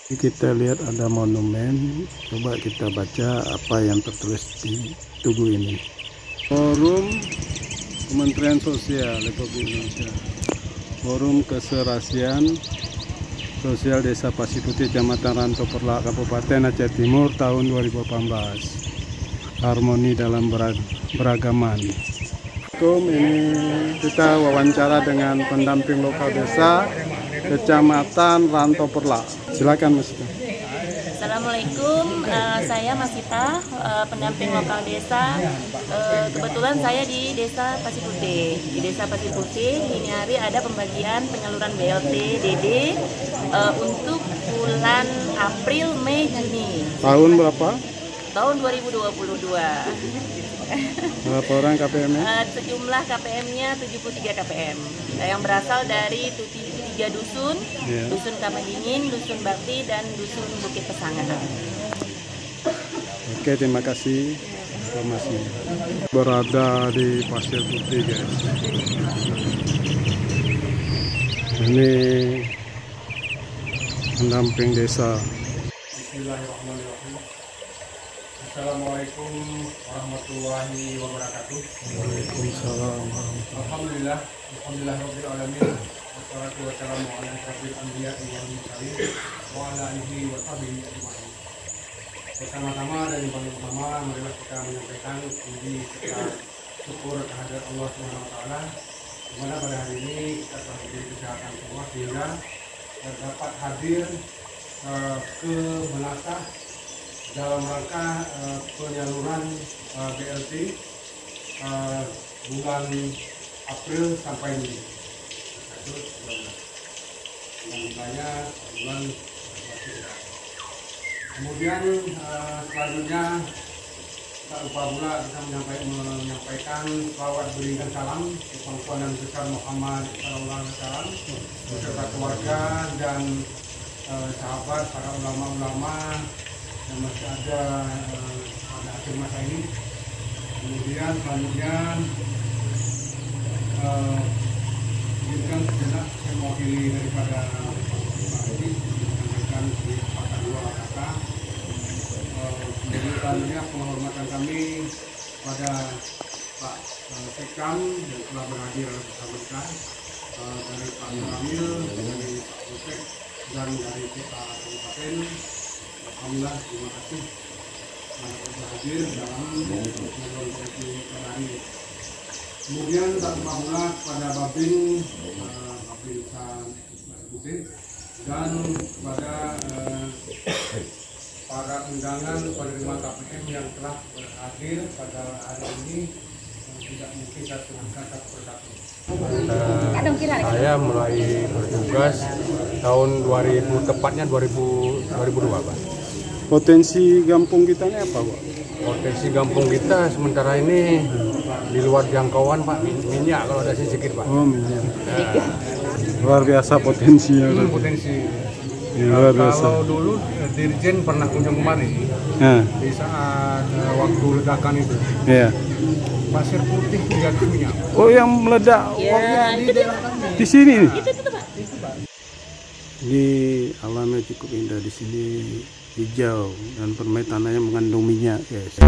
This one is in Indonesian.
Kita lihat ada monumen, coba kita baca apa yang tertulis di tugu ini. Forum Kementerian Sosial Republik Indonesia, Forum Keserasian Sosial Desa Pasir Putih, Kecamatan Rantau Perlak, Kabupaten Aceh Timur, tahun 2018. Harmoni dalam beragaman. Ini kita wawancara dengan pendamping lokal desa Kecamatan Rantau Perlak. Silakan Mas. Assalamualaikum, saya Masita, pendamping lokal desa. Kebetulan saya di Desa Pasir Putih. Di Desa Pasir Putih ini hari ada pembagian penyaluran BLT DD untuk bulan April, Mei, Juni. Tahun berapa? Tahun 2022. Berapa orang KPM-nya? Sejumlah KPM-nya 73 KPM yang berasal dari 3 dusun, Dusun Kamandingin, Dusun Bakti, dan Dusun Bukit Pesangan. Oke, terima kasih informasinya. Berada di Pasir Putih, guys. Ini pendamping desa. Bismillahirrahmanirrahim. Assalamualaikum warahmatullahi wabarakatuh. Waalaikumsalam. Alhamdulillah rabbil alamin. Wassalatu wassalamu ala asyrofil anbiya'i wal mursalin wa ala alihi wa sahbihi ajma'in. Pertama-tama dan yang paling utama, marilah kita menyampaikan puji serta syukur kehadirat Allah Subhanahu wa taala, di mana pada hari ini kita telah diberi kesehatan semua sehingga dapat hadir ke Menasah dalam rangka penyaluran BLT bulan April sampai Mei. Bulannya bulan. Kemudian selanjutnya tak lupa pula kita menyampaikan selawat berikan salam ke pangkuan dan besar Muhammad Sallallahu Alaihi Wasallam beserta keluarga dan sahabat para ulama-ulama yang masih ada pada akhir masa ini. Kemudian selanjutnya izinkan sejenak saya mewakili daripada Pak Haji menyampaikan sepatah dua kata. Kemudian selanjutnya penghormatan kami pada Pak Sekam yang telah berhadir bersama kita, dari Pak Muramil, dari Pak Pusek, dan dari PA Kabupaten. Alhamdulillah, terima kasih telah hadir dalam menyaluran BLT pada hari ini. Kemudian tak lupa pula kepada Babin Putih dan kepada para undangan penerima KPM yang telah berakhir pada hari ini, yang tidak mungkin saya sebutkan satu persatu. Saya mulai bertugas tahun 2000, tepatnya 2002, Pak. Potensi kampung kita ini apa, Pak? Potensi kampung kita sementara ini di luar jangkauan, Pak. Minyak kalau ada sedikit, Pak. Oh, minyak. Luar biasa potensinya. Potensi. Luar biasa. Kalau dulu Dirjen pernah kunjung kemari di saat waktu ledakan itu. Iya. Pasir Putih tidak minyak. Oh, yang meledak di sini. Ini alamnya cukup indah di sini, hijau dan permainan tanahnya mengandung minyak, guys.